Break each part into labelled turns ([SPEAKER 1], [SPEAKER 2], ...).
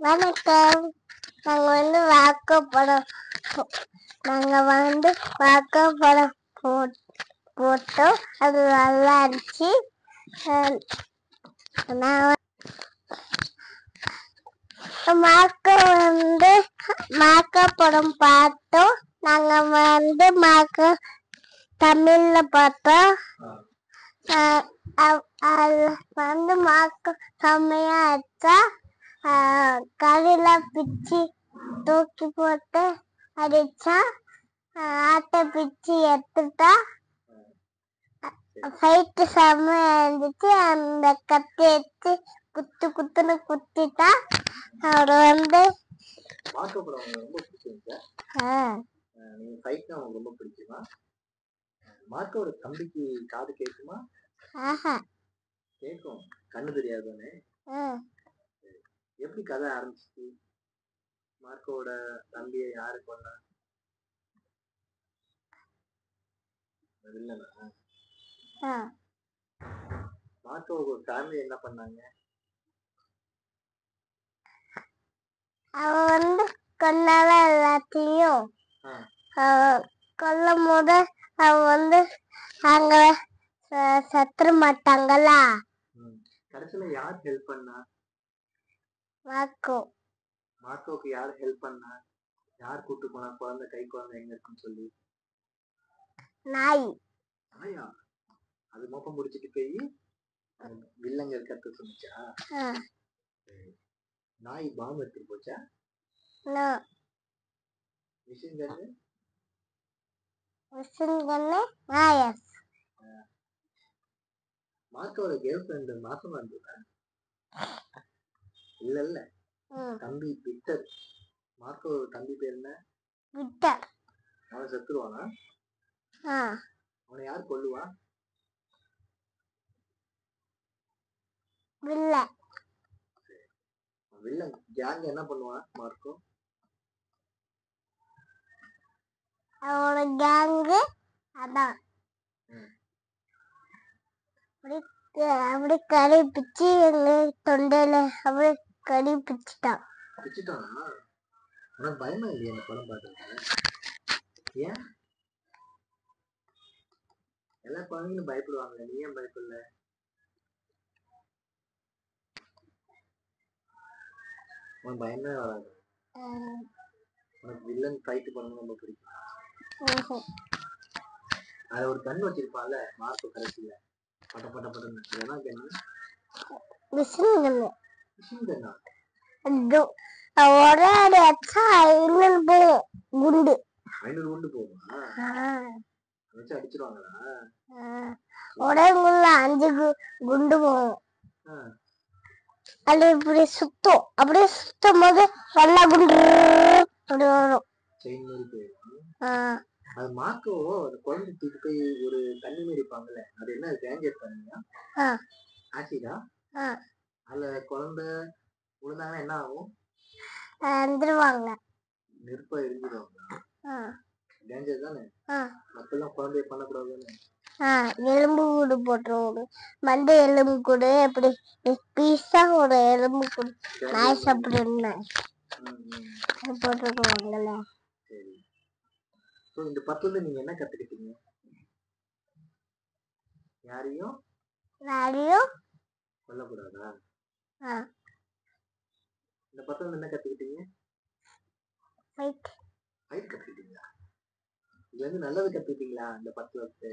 [SPEAKER 1] வணக்கம். நாங்க வாக்கப்படம் போட்டோம். அது நல்லா இருந்துச்சு. வாக்கப்படம் பார்த்தோம். நாங்க தமிழ்ல பார்த்தோம். செம்மையா இருக்கா. கடையில பிச்சு தூக்கி போட்டு அடிச்சா ஆட்டை பிச்சு எடுத்துட்டா. ஃபைட்டு செம்மையா இருந்துச்சு. அந்த கத்தி எடுத்து குத்துன்னு குத்திட்டா. அவர்
[SPEAKER 2] ரொம்ப பிடிக்குமா? மார்க்கோட தம்பிக்கு காது கேட்குமா? கேட்கும். கண்ணு தெரியாதானே? எப்படி கதை ஆரம்பிச்சு? மார்க்கோட தம்பியை யாரு கொண்டா? மார்க்கோட ஃபேமிலி என்ன பண்ணாங்க?
[SPEAKER 1] அவன் கொண்டால எல்லாத்தையும் கொல்லும் போது அவன் அங்க சத்துரு மாட்டாங்களா.
[SPEAKER 2] கடைசியில யார் ஹெல்ப் பண்ணா? மார்க்கோக்கு யார் ஹெல்ப் பண்ணா? யார் கூட்டு போனா குழந்தை கை குழந்தை எங்க இருக்குன்னு சொல்லி? நாயா? அது மோப்பம் முடிச்சிட்டு போய் வில்லங்க இருக்கிறது சொன்னிச்சா? நாய் பாம்பு எடுத்துட்டு போச்சா? மிஷின் கன்னு? மார்க்கோட கேர்ள் ஃப்ரெண்ட் மாசமா இருந்ததா? இல்ல தம்பி விக்டர். மார்க்கோ தம்பி பேர் என்ன?
[SPEAKER 1] விக்டர்.
[SPEAKER 2] அவன் செத்துருவானா? அவனை யார் கொல்லுவா? வில்லன் கேங் என்ன பண்ணுவான் மார்க்கோ?
[SPEAKER 1] அவனோட கேங்கு அதான் அப்படி கறி பிச்சு தொண்டையில அப்படி கறி பிச்சுட்டான்.
[SPEAKER 2] உனக்கு பயமா இல்லையா இந்த படம் பார்த்துருக்கேன்? ஏன் எல்லா குழந்தைங்களும் பயப்படுவாங்க, நீ ஏன் பயப்படல? உனக்கு பயமே வராது. உனக்கு வில்லன் ஃபைட் பண்ணணும் ரொம்ப பிடிக்கும். அது ஒரு கண் வச்சிருப்பான்ல மார்க்கோ கடைசியில பட்ட பட்ட பட்டன்னு. என்ன கண்ணு?
[SPEAKER 1] மிஷின் கன்னு.
[SPEAKER 2] மிஷின் கன்னா?
[SPEAKER 1] ஒரே அடி அடிச்சா 500 போகும் குண்டு.
[SPEAKER 2] 500 குண்டு போகுமா? வச்சு அடிச்சிருவாங்களா?
[SPEAKER 1] ஒரே குள்ள 5 குண்டு போகும். அது இப்படி சுத்தும். அப்படியே சுத்தும் போது நல்லா குண்டு அப்படி வரும்.
[SPEAKER 2] செயின் மாதிரி போயிடும். அது மார்க்கோ அந்த குழந்தை தூக்கி போய் ஒரு தண்ணி மாதிரி இருப்பாங்கல்ல, அது என்ன டேஞ்சர் பண்ணியா? ஆசிடா? அதுல குழந்தை விழுந்தாங்கன்னா என்ன ஆகும்?
[SPEAKER 1] வந்துருவாங்க.
[SPEAKER 2] நெருப்பா எரிஞ்சிருவாங்க. டேஞ்சர் தானே? மக்கள்லாம் குழந்தைய பண்ணக்கூடாதுன்னு
[SPEAKER 1] எலும்பு கூடு போட்டுருவோம். மண்டை எலும்பு கூடு எப்படி பீஸா ஒரு எலும்பு கூடு நாய் சாப்பிடுன்னு போட்டுருவாங்கல்ல.
[SPEAKER 2] சரி. இந்த படத்துல நீங்க என்ன கத்துக்கிட்டீங்க? யாரையும் சொல்லக்கூடாதா? இந்த படத்துல என்ன கத்துக்கிட்டீங்க? ஃபைட் கத்துக்கிட்டீங்களா? இதுல இருந்து நல்லது கத்துக்கிட்டீங்களா இந்த படத்துல இருந்து?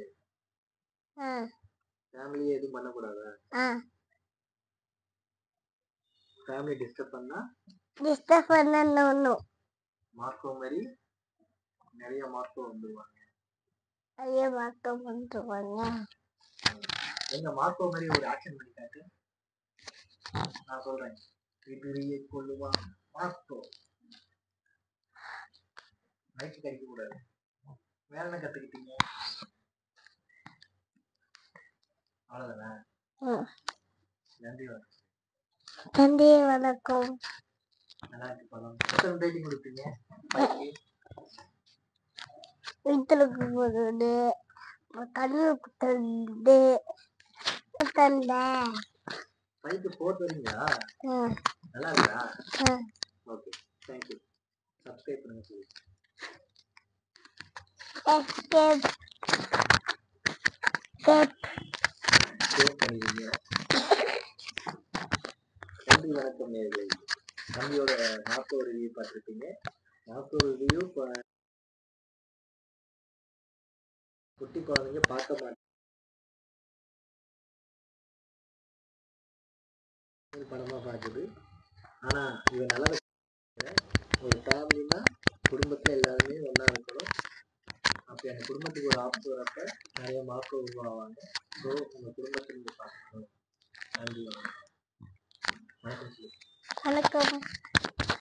[SPEAKER 2] ஃபேமிலியே எதுவும் பண்ணக்கூடாதா? ஃபேமிலி டிஸ்டர்ப் பண்ணா மார்க்கோ மாதிரி நிறைய மார்க்கோ வந்துருவாங்க. எங்க மார்க்கோ மாதிரி ஒரு ஆக்ஷன் பண்ணிட்டாரு. நான் சொல்றேன், எதிரியை கொல்லுவான் மார்க்கோ. நைட்டு கடிக்க கூடாது. வேற என்ன கத்துக்கிட்டீங்க? அவ்வளவுதானே? நன்றி வணக்கம்.
[SPEAKER 1] நன்றி வணக்கம்.
[SPEAKER 2] நல்லா இருக்கு படம். எத்தனை ரேட்டிங் கொடுப்பீங்க?
[SPEAKER 1] வீட்டுல போகுது கண்ணு குத்துறது
[SPEAKER 2] 5 to 4 வரீங்களா? நல்லா இருக்கா? Okay, thank you. சப்ஸ்கிரைப் பண்ணுங்க சொல்லி. சப்ஸ்கிரைப் பண்ணிடுங்க. நன்றி, வணக்கம் நேயர்களே. தம்பியோட நாக்கோ ரிவ்யூ பார்த்துருப்பீங்க. நாக்கோ ரிவ்யூ குட்டி குழந்தைங்க பார்க்க மாட்டாங்க. படமா பார்க்குது. ஆனா இவன் நல்ல ஒரு ஃபேமிலினா குடும்பத்துல எல்லாருமே ஒண்ணா இருக்கணும். அப்ப எங்க குடும்பத்துக்கு ஒரு ஆபத்து வரப்ப நிறைய மாற்றம் உருவாவாங்க. ஸோ உங்க குடும்பத்தை நீங்க பார்க்கணும். நன்றி, வணக்கம்.
[SPEAKER 1] வணக்கம்.